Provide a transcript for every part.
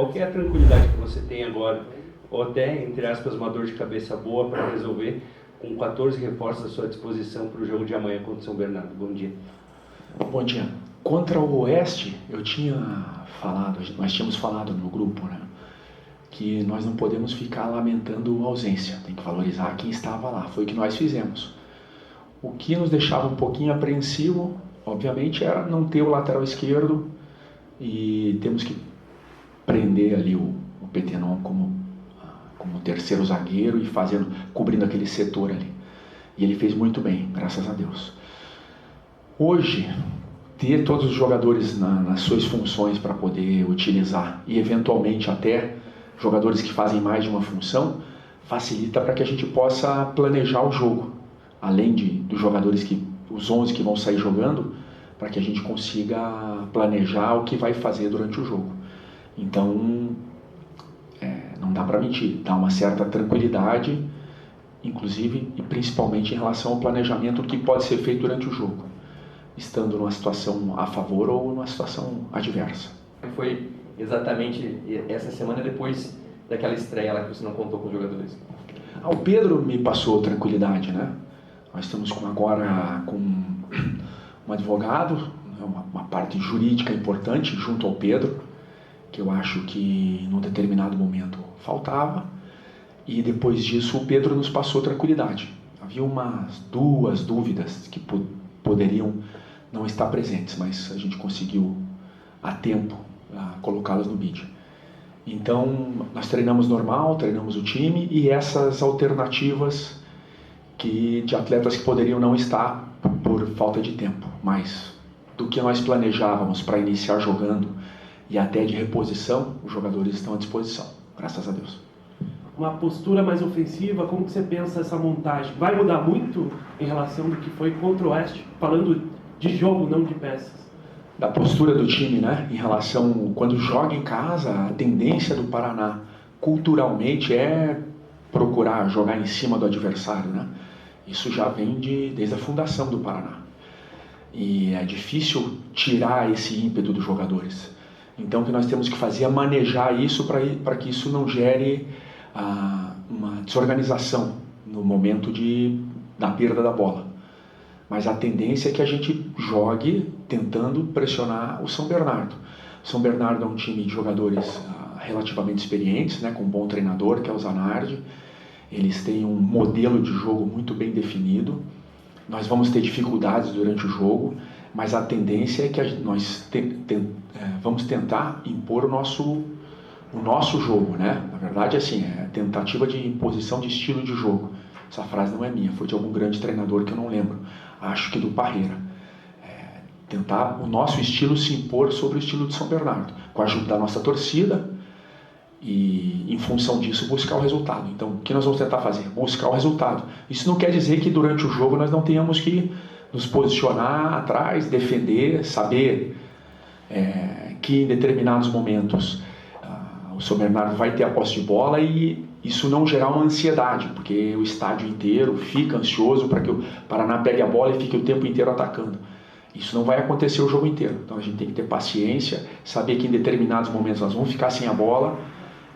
qual que é a tranquilidade que você tem agora, ou até, entre aspas, uma dor de cabeça boa para resolver, com 14 reforços à sua disposição para o jogo de amanhã contra o São Bernardo? Bom dia. Bom dia. Contra o Oeste, nós tínhamos falado no grupo, né, que nós não podemos ficar lamentando a ausência, tem que valorizar quem estava lá. Foi o que nós fizemos. O que nos deixava um pouquinho apreensivo, obviamente, era não ter o lateral esquerdo, e temos que prender ali o Petenon como terceiro zagueiro e cobrindo aquele setor ali. E ele fez muito bem, graças a Deus. Hoje, ter todos os jogadores nas suas funções para poder utilizar, e eventualmente até jogadores que fazem mais de uma função, facilita para que a gente possa planejar o jogo, além dos jogadores os 11 que vão sair jogando, para que a gente consiga planejar o que vai fazer durante o jogo. Então, não dá para mentir, dá uma certa tranquilidade, inclusive e principalmente em relação ao planejamento do que pode ser feito durante o jogo, estando numa situação a favor ou numa situação adversa. Foi exatamente essa semana depois daquela estreia lá que você não contou com os jogadores? O Pedro me passou tranquilidade, né? Nós estamos agora com um advogado, uma parte jurídica importante junto ao Pedro, que eu acho que num determinado momento faltava, e depois disso o Pedro nos passou tranquilidade. Havia umas 2 dúvidas que poderiam não estar presentes, mas a gente conseguiu a tempo colocá-las no bid. Então nós treinamos normal, treinamos o time, e essas alternativas de atletas que poderiam não estar por falta de tempo, mas do que nós planejávamos para iniciar jogando e até de reposição, os jogadores estão à disposição, graças a Deus. Uma postura mais ofensiva, como que você pensa essa montagem? Vai mudar muito em relação do que foi contra o Oeste, falando de jogo, não de peças? Da postura do time, né? Em relação, quando joga em casa, a tendência do Paraná, culturalmente, é procurar jogar em cima do adversário, né? Isso já vem desde a fundação do Paraná. E é difícil tirar esse ímpeto dos jogadores. Então, o que nós temos que fazer é manejar isso para que isso não gere uma desorganização no momento da perda da bola. Mas a tendência é que a gente jogue tentando pressionar o São Bernardo. O São Bernardo é um time de jogadores relativamente experientes, né, com um bom treinador, que é o Zanardi. Eles têm um modelo de jogo muito bem definido. Nós vamos ter dificuldades durante o jogo, mas a tendência é que nós vamos tentar impor o nosso jogo, né? Na verdade, assim, é tentativa de imposição de estilo de jogo. Essa frase não é minha, foi de algum grande treinador que eu não lembro. Acho que do Parreira. Tentar o nosso estilo se impor sobre o estilo de São Bernardo, com a ajuda da nossa torcida, e em função disso buscar o resultado. Então, o que nós vamos tentar fazer? Buscar o resultado. Isso não quer dizer que durante o jogo nós não tenhamos que nos posicionar atrás, defender, saber que em determinados momentos o São Bernardo vai ter a posse de bola, e isso não gerar uma ansiedade, porque o estádio inteiro fica ansioso para que o Paraná pegue a bola e fique o tempo inteiro atacando. Isso não vai acontecer o jogo inteiro. Então a gente tem que ter paciência, saber que em determinados momentos nós vamos ficar sem a bola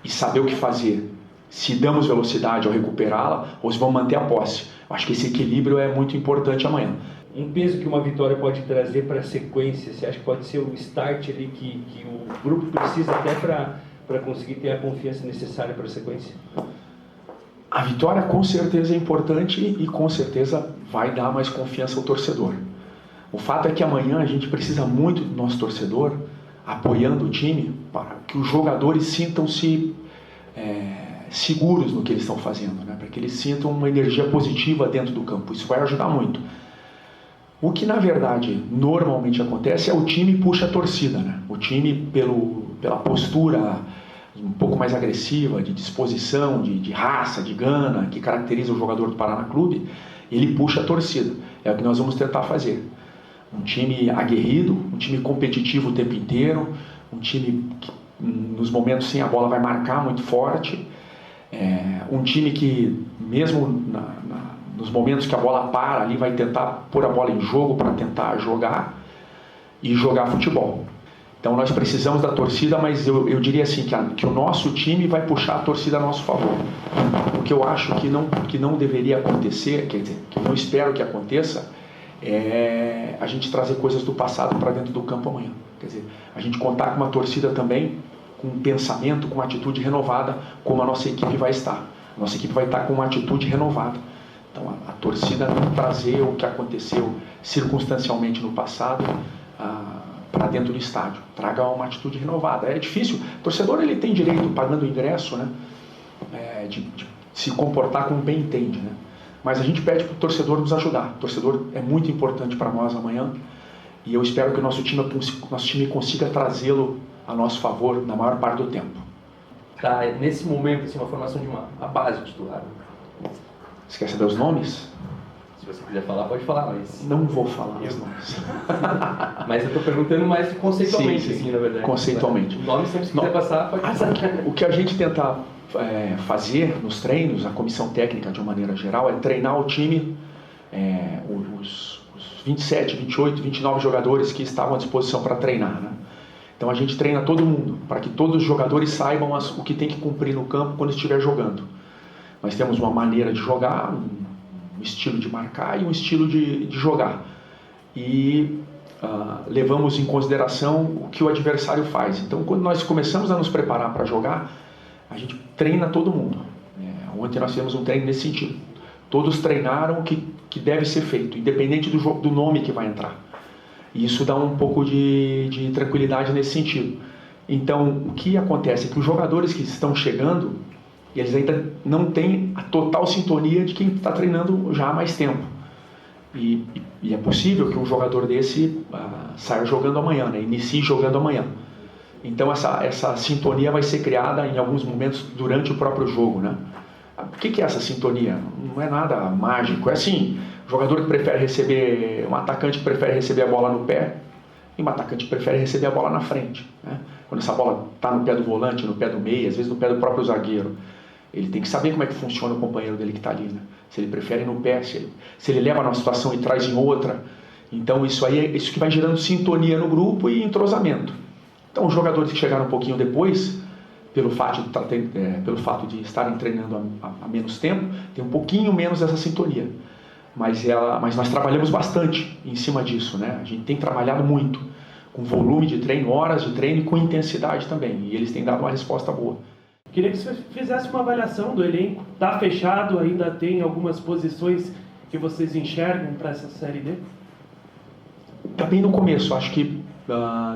e saber o que fazer. Se damos velocidade ao recuperá-la ou se vamos manter a posse. Acho que esse equilíbrio é muito importante amanhã. Um peso que uma vitória pode trazer para a sequência, você acha que pode ser o start ali que o grupo precisa até para conseguir ter a confiança necessária para a sequência? A vitória com certeza é importante e com certeza vai dar mais confiança ao torcedor. O fato é que amanhã a gente precisa muito do nosso torcedor apoiando o time para que os jogadores sintam-se seguros no que eles estão fazendo, né? Para que eles sintam uma energia positiva dentro do campo. Isso vai ajudar muito. O que na verdade normalmente acontece é o time puxa a torcida, né? O time pela postura um pouco mais agressiva, de disposição, de raça, de gana, que caracteriza o jogador do Paraná Clube, ele puxa a torcida. É o que nós vamos tentar fazer. Um time aguerrido, um time competitivo o tempo inteiro, um time que nos momentos sem a bola vai marcar muito forte, um time que mesmo nos momentos que a bola para ali vai tentar pôr a bola em jogo para tentar jogar e jogar futebol. Então nós precisamos da torcida, mas eu diria assim, que o nosso time vai puxar a torcida a nosso favor. O que eu acho que não deveria acontecer, quer dizer, que eu não espero que aconteça, é a gente trazer coisas do passado para dentro do campo amanhã. Quer dizer, a gente contar com uma torcida também, com um pensamento, com uma atitude renovada, como a nossa equipe vai estar. A nossa equipe vai estar com uma atitude renovada. Então a torcida não trazer o que aconteceu circunstancialmente no passado para dentro do estádio. Traga uma atitude renovada. É difícil. O torcedor ele tem direito, pagando o ingresso, né, de se comportar como bem entende, né? Mas a gente pede para o torcedor nos ajudar. O torcedor é muito importante para nós amanhã e eu espero que o nosso time consiga trazê-lo a nosso favor na maior parte do tempo. Tá, nesse momento, assim, uma formação de uma base titular. Você quer saber os nomes? Se você quiser falar, pode falar, mas... Não vou falar os nomes. Mas eu estou perguntando mais conceitualmente, sim, assim, na verdade. Conceitualmente. O nome, sempre que quiser passar, pode passar. O que a gente tenta fazer nos treinos, a comissão técnica de uma maneira geral, é treinar o time, os 27, 28, 29 jogadores que estavam à disposição para treinar, né? Então a gente treina todo mundo, para que todos os jogadores saibam o que tem que cumprir no campo quando estiver jogando. Nós temos uma maneira de jogar, um estilo de marcar e um estilo de jogar. E levamos em consideração o que o adversário faz. Então quando nós começamos a nos preparar para jogar, a gente treina todo mundo. Ontem nós fizemos um treino nesse sentido. Todos treinaram o que deve ser feito, independente do nome que vai entrar. E isso dá um pouco de tranquilidade nesse sentido. Então, o que acontece é que os jogadores que estão chegando, eles ainda não têm a total sintonia de quem está treinando já há mais tempo. E é possível que um jogador desse saia jogando amanhã, né? Inicie jogando amanhã. Então, essa sintonia vai ser criada em alguns momentos durante o próprio jogo, né? O que é essa sintonia? Não é nada mágico, é assim... Jogador que prefere receber, um atacante que prefere receber a bola no pé e um atacante que prefere receber a bola na frente, né? Quando essa bola está no pé do volante, no pé do meia, às vezes no pé do próprio zagueiro, ele tem que saber como é que funciona o companheiro dele que está ali, né? Se ele prefere no pé, se ele leva numa situação e traz em outra. Então isso aí é isso que vai gerando sintonia no grupo e entrosamento. Então os jogadores que chegaram um pouquinho depois, pelo fato de estarem treinando há menos tempo, tem um pouquinho menos essa sintonia. Mas nós trabalhamos bastante em cima disso, né? A gente tem trabalhado muito, com volume de treino, horas de treino e com intensidade também. E eles têm dado uma resposta boa. Queria que você fizesse uma avaliação do elenco. Está fechado? Ainda tem algumas posições que vocês enxergam para essa Série D? Está bem no começo. Acho que,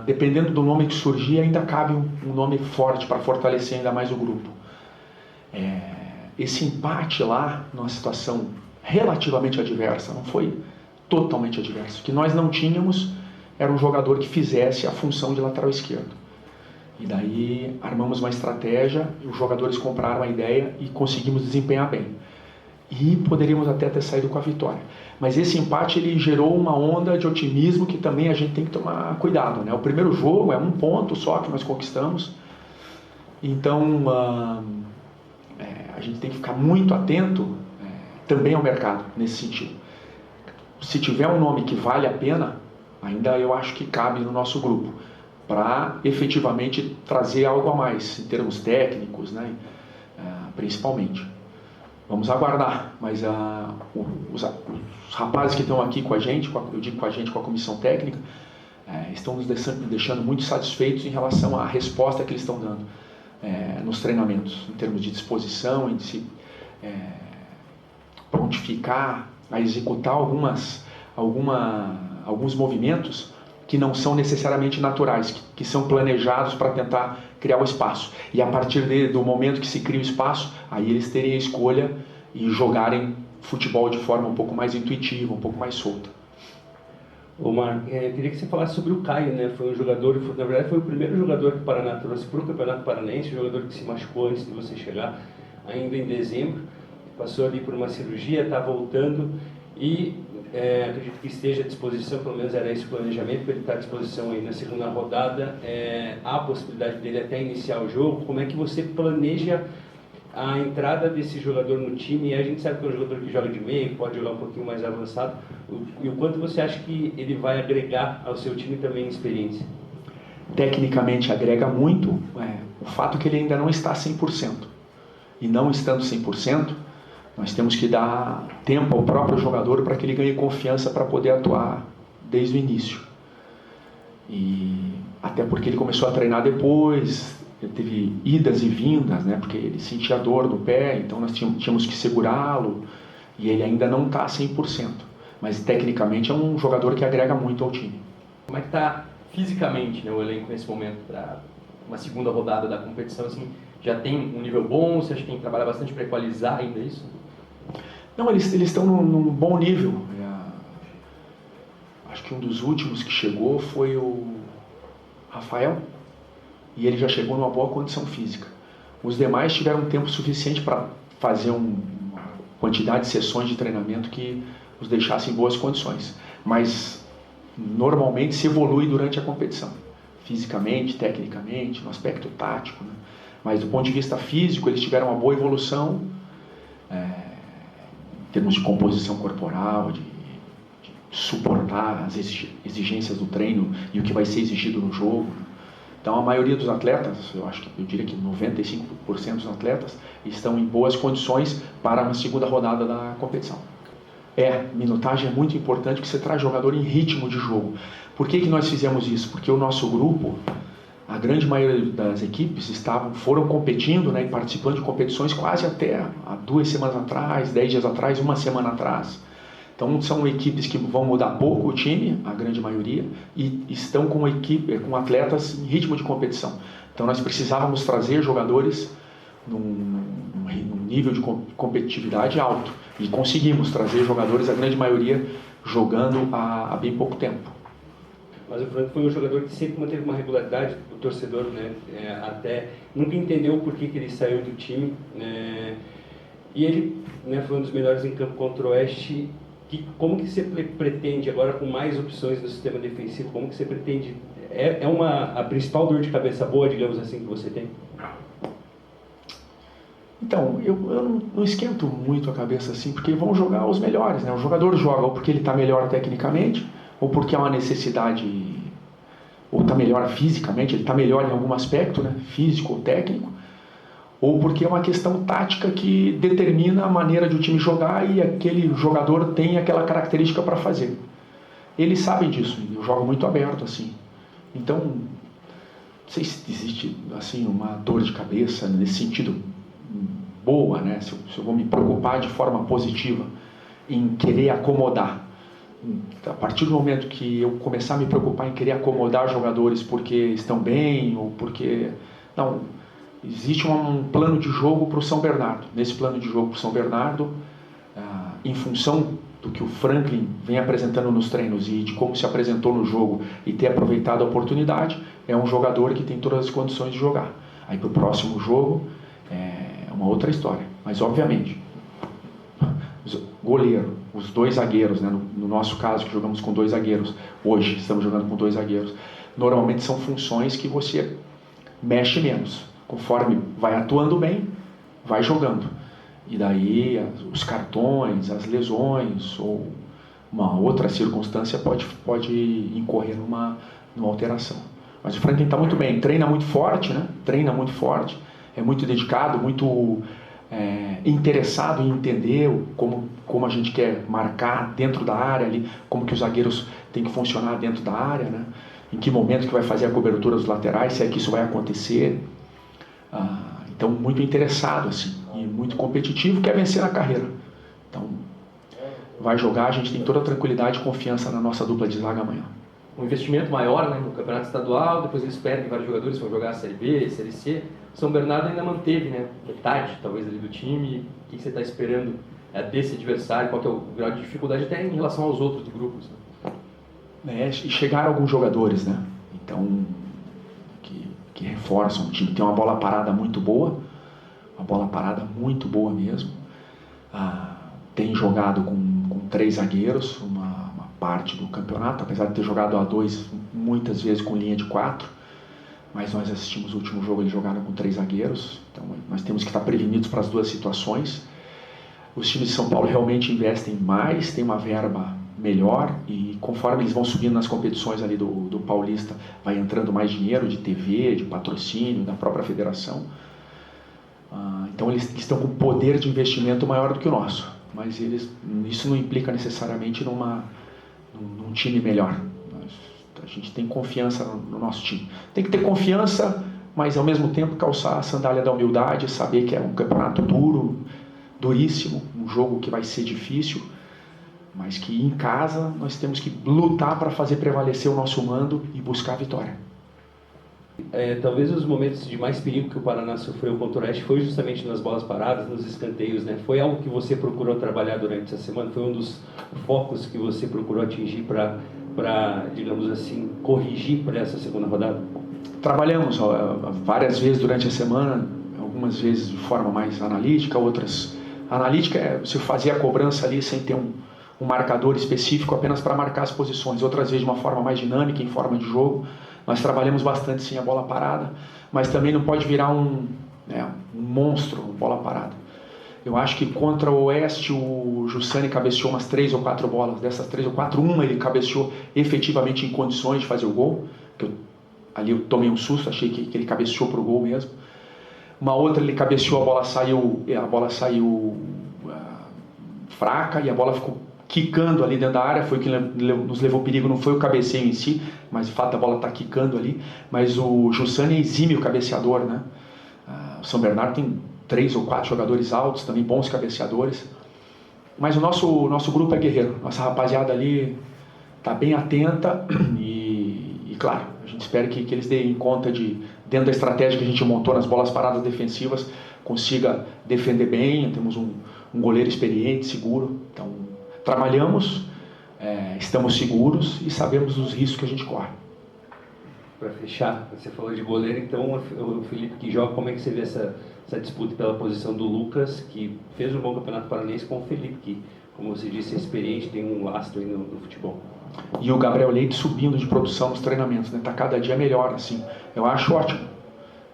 dependendo do nome que surgir, ainda cabe um nome forte para fortalecer ainda mais o grupo. Esse empate lá, numa situação relativamente adversa, não foi totalmente adversa. O que nós não tínhamos era um jogador que fizesse a função de lateral esquerdo. E daí armamos uma estratégia, os jogadores compraram a ideia e conseguimos desempenhar bem. E poderíamos até ter saído com a vitória. Mas esse empate ele gerou uma onda de otimismo que também a gente tem que tomar cuidado, né? O primeiro jogo é 1 ponto só que nós conquistamos. Então a gente tem que ficar muito atento também ao mercado, nesse sentido. Se tiver um nome que vale a pena, ainda eu acho que cabe no nosso grupo, para efetivamente trazer algo a mais, em termos técnicos, né? Principalmente. Vamos aguardar, mas os rapazes que estão aqui com a gente, eu digo com a gente, com a comissão técnica, estão nos deixando muito satisfeitos em relação à resposta que eles estão dando nos treinamentos, em termos de disposição, em de se prontificar, a executar alguns movimentos que não são necessariamente naturais, que são planejados para tentar criar o espaço. E a partir do momento que se cria o espaço, aí eles terem a escolha e jogarem futebol de forma um pouco mais intuitiva, um pouco mais solta. Omar, eu queria que você falasse sobre o Caio, né? Foi um jogador, na verdade foi o primeiro jogador que o Paraná trouxe para o Campeonato Paranaense, um jogador que se machucou antes de você chegar, ainda em dezembro. Passou ali por uma cirurgia, está voltando e acredito que esteja à disposição, pelo menos era esse o planejamento, para ele estar à disposição aí na segunda rodada. Há a possibilidade dele até iniciar o jogo. Como é que você planeja a entrada desse jogador no time? E a gente sabe que é um jogador que joga de meio, pode jogar um pouquinho mais avançado. E o quanto você acha que ele vai agregar ao seu time também em experiência? tecnicamente agrega muito, o fato é que ele ainda não está 100%. E não estando 100%, nós temos que dar tempo ao próprio jogador para que ele ganhe confiança para poder atuar desde o início. E até porque ele começou a treinar depois, ele teve idas e vindas, né, porque ele sentia dor no pé, então nós tínhamos que segurá-lo, e ele ainda não está 100%. Mas tecnicamente é um jogador que agrega muito ao time. Como é que está fisicamente, né, o elenco nesse momento para uma segunda rodada da competição? Assim, já tem um nível bom? Você acha que tem que trabalhar bastante para equalizar ainda isso? Não, eles estão num bom nível. Acho que um dos últimos que chegou foi o Rafael, e ele já chegou numa boa condição física. Os demais tiveram tempo suficiente para fazer uma quantidade de sessões de treinamento que os deixassem em boas condições. Mas normalmente se evolui durante a competição, fisicamente, tecnicamente, no aspecto tático, né? Mas do ponto de vista físico eles tiveram uma boa evolução, em termos de composição corporal, de suportar as exigências do treino e o que vai ser exigido no jogo. Então a maioria dos atletas, eu diria que 95% dos atletas estão em boas condições para uma segunda rodada da competição. Minutagem é muito importante porque você traz jogador em ritmo de jogo. Por que nós fizemos isso? Porque o nosso grupo, a grande maioria das equipes foram competindo, né, e participando de competições quase até há 2 semanas atrás, 10 dias atrás, 1 semana atrás. Então são equipes que vão mudar pouco o time, a grande maioria, e estão com atletas em ritmo de competição. Então nós precisávamos trazer jogadores num nível de competitividade alto. E conseguimos trazer jogadores, a grande maioria, jogando há bem pouco tempo. Mas o Franco foi um jogador que sempre manteve uma regularidade, o torcedor, né, até nunca entendeu por que ele saiu do time. E ele, né, foi um dos melhores em campo contra o Oeste. Como que você pretende, agora com mais opções no sistema defensivo, como que você pretende... a principal dor de cabeça boa, digamos assim, que você tem? Então, eu não esquento muito a cabeça assim, porque vão jogar os melhores, né? O jogador joga ou porque ele está melhor tecnicamente, ou porque é uma necessidade, ou está melhor fisicamente, ele está melhor em algum aspecto, né? Físico ou técnico, ou porque é uma questão tática que determina a maneira de o time jogar e aquele jogador tem aquela característica para fazer. Eles sabem disso, eu jogo muito aberto assim. Então, não sei se existe assim, uma dor de cabeça nesse sentido boa, né? Se eu vou me preocupar de forma positiva em querer acomodar. A partir do momento que eu começar a me preocupar em querer acomodar jogadores porque estão bem ou porque... Não, existe um plano de jogo para o São Bernardo. Nesse plano de jogo para o São Bernardo, em função do que o Franklin vem apresentando nos treinos e de como se apresentou no jogo e ter aproveitado a oportunidade, é um jogador que tem todas as condições de jogar. Aí para o próximo jogo é uma outra história. Mas obviamente, goleiro, os 2 zagueiros, né, no nosso caso que jogamos com 2 zagueiros, hoje estamos jogando com 2 zagueiros, normalmente são funções que você mexe menos. Conforme vai atuando bem, vai jogando. E daí os cartões, as lesões ou uma outra circunstância pode incorrer numa alteração. Mas o Franklin está muito bem, treina muito forte, né? Treina muito forte, é muito dedicado, muito interessado em entender como a gente quer marcar dentro da área, ali, como que os zagueiros têm que funcionar dentro da área, né? Em que momento que vai fazer a cobertura dos laterais, se é que isso vai acontecer. Então, muito interessado assim, e muito competitivo, quer vencer na carreira. Então, vai jogar, a gente tem toda a tranquilidade e confiança na nossa dupla de zaga amanhã. Um investimento maior, né, no campeonato estadual, depois eles perdem vários jogadores, vão jogar a Série B, Série C. São Bernardo ainda manteve, né, metade talvez ali do time. O que você está esperando desse adversário? Qual que é o grau de dificuldade até em relação aos outros grupos? Né? Chegaram alguns jogadores, né? Então, que reforçam o time. Tem uma bola parada muito boa, mesmo. Tem jogado com 3 zagueiros, uma parte do campeonato, apesar de ter jogado a 2 muitas vezes com linha de 4, mas nós assistimos o último jogo, eles jogaram com 3 zagueiros, então nós temos que estar prevenidos para as 2 situações. Os times de São Paulo realmente investem mais, tem uma verba melhor, e conforme eles vão subindo nas competições ali do Paulista, vai entrando mais dinheiro de TV, de patrocínio, da própria federação. Então eles estão com poder de investimento maior do que o nosso, mas isso não implica necessariamente num time melhor. A gente tem confiança no nosso time. Tem que ter confiança, mas ao mesmo tempo calçar a sandália da humildade, saber que é um campeonato duro, duríssimo, um jogo que vai ser difícil, mas que em casa nós temos que lutar para fazer prevalecer o nosso mando e buscar a vitória. Talvez os momentos de mais perigo que o Paraná sofreu contra o Oeste foi justamente nas bolas paradas, nos escanteios, né? Foi algo que você procurou trabalhar durante essa semana? Foi um dos focos que você procurou atingir para, digamos assim, corrigir para essa segunda rodada? Trabalhamos várias vezes durante a semana, algumas vezes de forma mais analítica, outras... Analítica é você fazer a cobrança ali sem ter um marcador específico apenas para marcar as posições, outras vezes de uma forma mais dinâmica, em forma de jogo. Nós trabalhamos bastante sim a bola parada, mas também não pode virar um monstro, bola parada. Eu acho que contra o Oeste o Jussani cabeceou umas 3 ou 4 bolas, dessas 3 ou 4, uma ele cabeceou efetivamente em condições de fazer o gol, ali eu tomei um susto, achei que ele cabeceou para o gol mesmo. Uma outra ele cabeceou, a bola saiu fraca e a bola ficou quicando ali dentro da área, foi o que nos levou perigo, não foi o cabeceio em si, mas de fato a bola está quicando ali. Mas o Jussani é exímio cabeceador, né? O São Bernardo tem 3 ou 4 jogadores altos, também bons cabeceadores. Mas o nosso grupo é guerreiro, nossa rapaziada ali está bem atenta e claro, a gente espera que eles deem conta dentro da estratégia que a gente montou nas bolas paradas defensivas, consiga defender bem. Temos um goleiro experiente, seguro, então trabalhamos, estamos seguros e sabemos dos riscos que a gente corre. Para fechar, você falou de goleiro, então o Felipe que joga, como é que você vê essa disputa pela posição do Lucas, que fez um bom campeonato paranaense, com o Felipe, que, como você disse, é experiente, tem um lastro aí no futebol? E o Gabriel Leite subindo de produção nos treinamentos, né? Tá cada dia melhor, assim. Eu acho ótimo,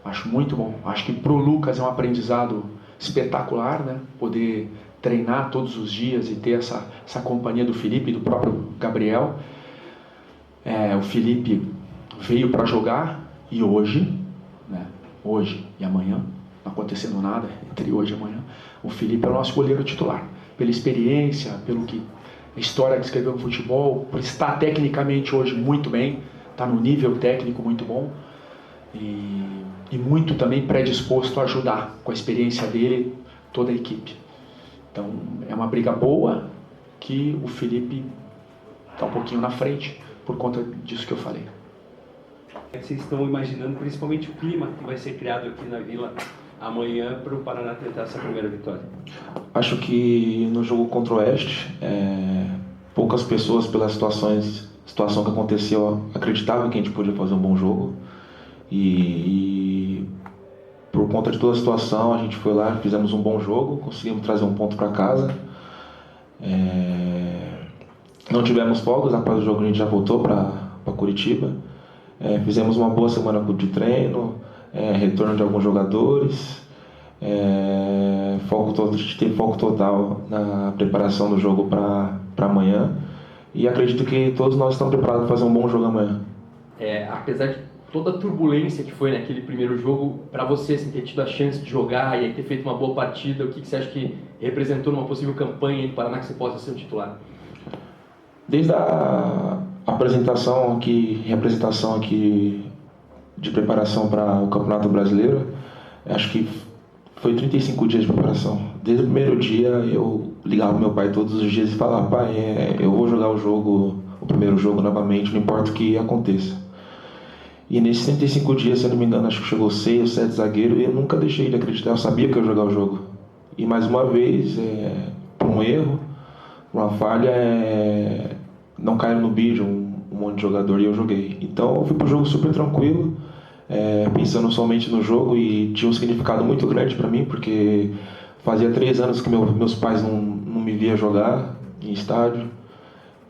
acho muito bom. Acho que pro Lucas é um aprendizado espetacular, né? Poder treinar todos os dias e ter essa companhia do Felipe e do próprio Gabriel. O Felipe veio para jogar e hoje, né? Hoje e amanhã, não acontecendo nada entre hoje e amanhã, o Felipe é o nosso goleiro titular. Pela experiência, pelo que a história que escreveu no futebol, por estar tecnicamente hoje muito bem, está no nível técnico muito bom e muito também predisposto a ajudar com a experiência dele toda a equipe. Então é uma briga boa que o Felipe está um pouquinho na frente por conta disso que eu falei. Vocês estão imaginando principalmente o clima que vai ser criado aqui na Vila amanhã para o Paraná tentar essa primeira vitória? Acho que no jogo contra o Oeste, poucas pessoas, pela situação que aconteceu, acreditavam que a gente podia fazer um bom jogo. E por conta de toda a situação, a gente foi lá, fizemos um bom jogo, conseguimos trazer um ponto para casa. Não tivemos folgas, após o jogo a gente já voltou para Curitiba. Fizemos uma boa semana de treino, retorno de alguns jogadores, a gente teve foco total na preparação do jogo para amanhã e acredito que todos nós estamos preparados para fazer um bom jogo amanhã. Apesar de toda a turbulência que foi naquele primeiro jogo, para você assim, ter tido a chance de jogar e ter feito uma boa partida, o que você acha que representou numa possível campanha do Paraná que você possa ser um titular? Desde a representação aqui de preparação para o Campeonato Brasileiro, acho que foi 35 dias de preparação. Desde o primeiro dia eu ligava pro meu pai todos os dias e falava: pai, eu vou jogar o primeiro jogo novamente, não importa o que aconteça. E nesses 35 dias, se eu não me engano, acho que chegou 6 ou 7 zagueiros e eu nunca deixei de acreditar, eu sabia que eu ia jogar o jogo. E mais uma vez, por um erro, uma falha, não caiu no bid um monte de jogador e eu joguei. Então eu fui pro jogo super tranquilo, pensando somente no jogo, e tinha um significado muito grande para mim, porque fazia 3 anos que meus pais não me via jogar em estádio.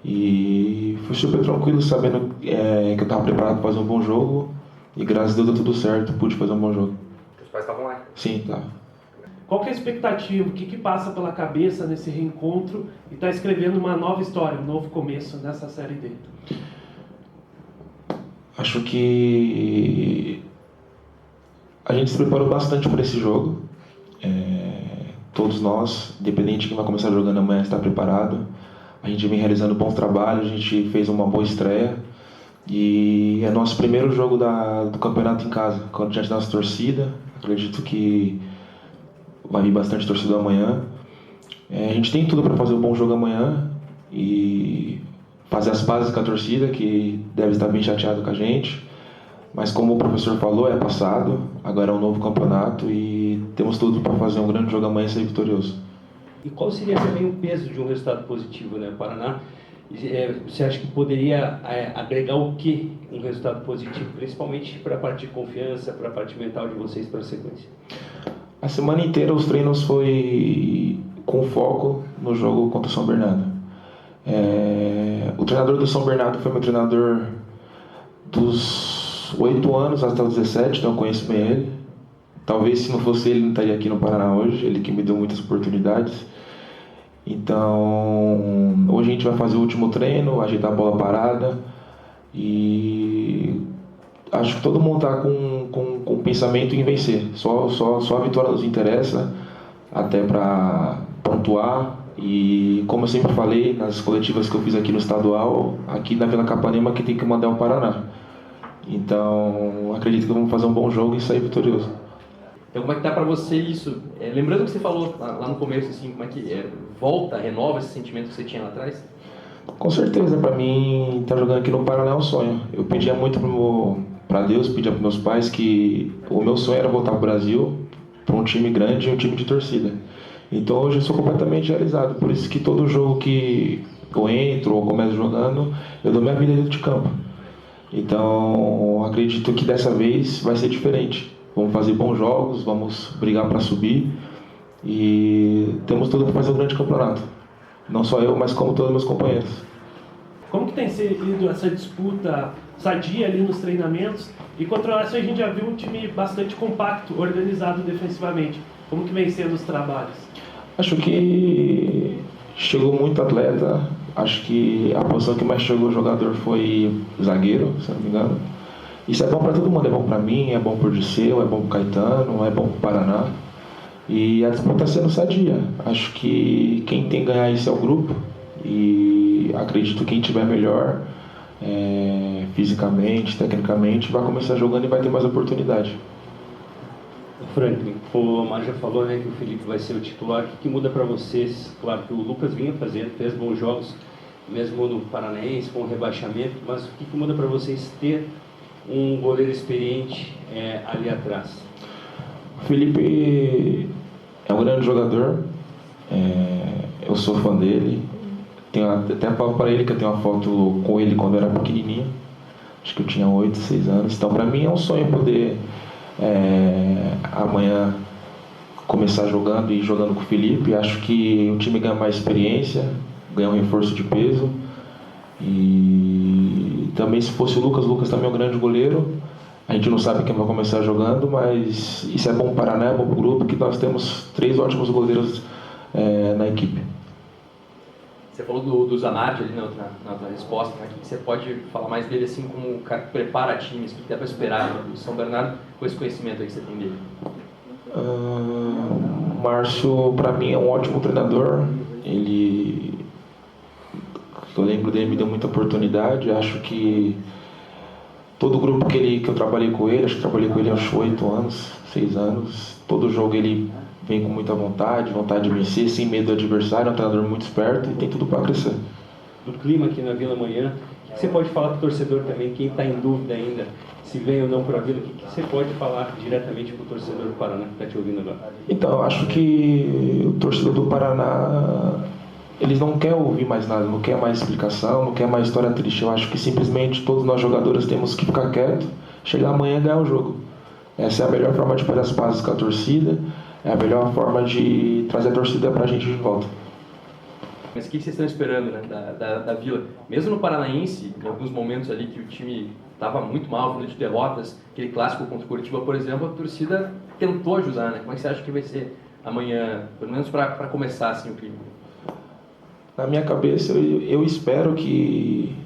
E fui super tranquilo, sabendo que eu estava preparado para fazer um bom jogo, e graças a Deus deu tudo certo, pude fazer um bom jogo. Os pais estavam lá? Sim, tá. Qual que é a expectativa? O que passa pela cabeça nesse reencontro e está escrevendo uma nova história, um novo começo nessa Série D? Acho que a gente se preparou bastante para esse jogo. Todos nós, independente de quem vai começar jogando amanhã, está preparado. A gente vem realizando bons trabalhos, a gente fez uma boa estreia. E é nosso primeiro jogo do campeonato em casa, quando diante da nossa torcida. Acredito que vai vir bastante torcida amanhã. A gente tem tudo para fazer um bom jogo amanhã e fazer as pazes com a torcida, que deve estar bem chateado com a gente. Mas como o professor falou, é passado, agora é um novo campeonato e temos tudo para fazer um grande jogo amanhã e ser vitorioso. E qual seria também o peso de um resultado positivo, né? O Paraná, você acha que poderia agregar o que um resultado positivo, principalmente para a parte de confiança, para a parte mental de vocês para a sequência? A semana inteira os treinos foi com foco no jogo contra o São Bernardo. O treinador do São Bernardo foi meu treinador dos 8 anos até os 17, então eu conheço bem ele. Talvez se não fosse ele, não estaria aqui no Paraná hoje, ele que me deu muitas oportunidades. Então, hoje a gente vai fazer o último treino, ajeitar a bola parada e acho que todo mundo está com pensamento em vencer. Só a vitória nos interessa, até para pontuar. E como eu sempre falei nas coletivas que eu fiz aqui no estadual, aqui na Vila Capanema que tem que mandar o Paraná. Então, acredito que vamos fazer um bom jogo e sair vitorioso. Então, como é que tá para você isso? Lembrando o que você falou lá no começo, assim, como é que volta, renova esse sentimento que você tinha lá atrás? Com certeza, para mim, estar jogando aqui no Paraná é um sonho. Eu pedia muito para Deus, pedia para meus pais que o meu sonho era voltar para o Brasil, para um time grande e um time de torcida. Então hoje eu sou completamente realizado, por isso que todo jogo que eu entro ou começo jogando, eu dou minha vida dentro de campo. Então acredito que dessa vez vai ser diferente. Vamos fazer bons jogos, vamos brigar para subir e temos tudo para fazer um grande campeonato. Não só eu, mas como todos meus companheiros. Como que tem sido essa disputa sadia ali nos treinamentos? E contra o Oeste a gente já viu um time bastante compacto, organizado defensivamente. Como que vem sendo os trabalhos? Acho que chegou muito atleta. Acho que a posição que mais chegou o jogador foi zagueiro, se não me engano. Isso é bom para todo mundo, é bom para mim, é bom para o Dirceu, é bom para o Caetano, é bom para o Paraná. E a disputa está sendo sadia. Acho que quem tem que ganhar isso é o grupo. E acredito que quem tiver melhor, fisicamente, tecnicamente, vai começar jogando e vai ter mais oportunidade. Franklin, o Omar já falou, né, que o Felipe vai ser o titular. O que muda para vocês? Claro que o Lucas vinha fazendo, fez bons jogos, mesmo no Paranaense, com o rebaixamento, mas o que muda para vocês ter um goleiro experiente ali atrás? O Felipe é um grande jogador, eu sou fã dele. Até falo para ele que eu tenho uma foto com ele quando eu era pequenininho, acho que eu tinha 8, 6 anos. Então para mim é um sonho poder amanhã começar jogando e jogando com o Felipe. Acho que o time ganha mais experiência, ganha um reforço de peso. E também se fosse o Lucas também é um grande goleiro. A gente não sabe quem vai começar jogando, mas isso é bom para o Paraná, é bom para o grupo, que nós temos 3 ótimos goleiros na equipe. Você falou do Zanardi ali na outra resposta, né? O que você pode falar mais dele, assim, como o cara que prepara times, o que dá para esperar do São Bernardo com esse conhecimento aí que você tem dele? O Márcio, para mim, é um ótimo treinador. Eu lembro dele, me deu muita oportunidade. Acho que todo o grupo que eu trabalhei com ele, acho que trabalhei com ele há uns 8 anos, 6 anos, todo jogo ele vem com muita vontade de vencer, sem medo do adversário, é um treinador muito esperto e tem tudo para crescer. Do clima aqui na Vila amanhã, o que você pode falar para o torcedor também, quem está em dúvida ainda, se vem ou não para a Vila, o que você pode falar diretamente para o torcedor do Paraná que está te ouvindo agora? Então, eu acho que o torcedor do Paraná, eles não querem ouvir mais nada, não quer mais explicação, não quer mais história triste. Eu acho que simplesmente todos nós jogadores temos que ficar quietos, chegar amanhã e ganhar o jogo. Essa é a melhor forma de fazer as pazes com a torcida, é a melhor forma de trazer a torcida para a gente de volta. Mas o que vocês estão esperando, né, da Vila? Mesmo no Paranaense, em alguns momentos ali que o time estava muito mal, vindo de derrotas, aquele clássico contra o Curitiba, por exemplo, a torcida tentou ajudar, né? Como é que você acha que vai ser amanhã, pelo menos para começar assim o clima? Na minha cabeça, eu espero que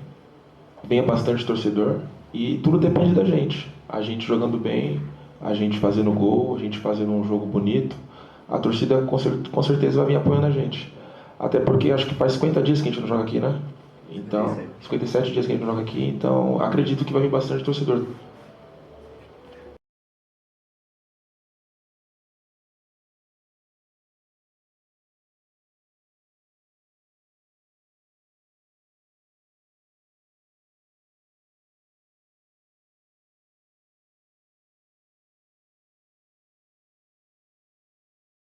venha bastante torcedor e tudo depende da gente. A gente jogando bem, a gente fazendo gol, a gente fazendo um jogo bonito, a torcida com certeza vai vir apoiando a gente. Até porque acho que faz 50 dias que a gente não joga aqui, né? Então, 57 dias que a gente não joga aqui, então acredito que vai vir bastante torcedor.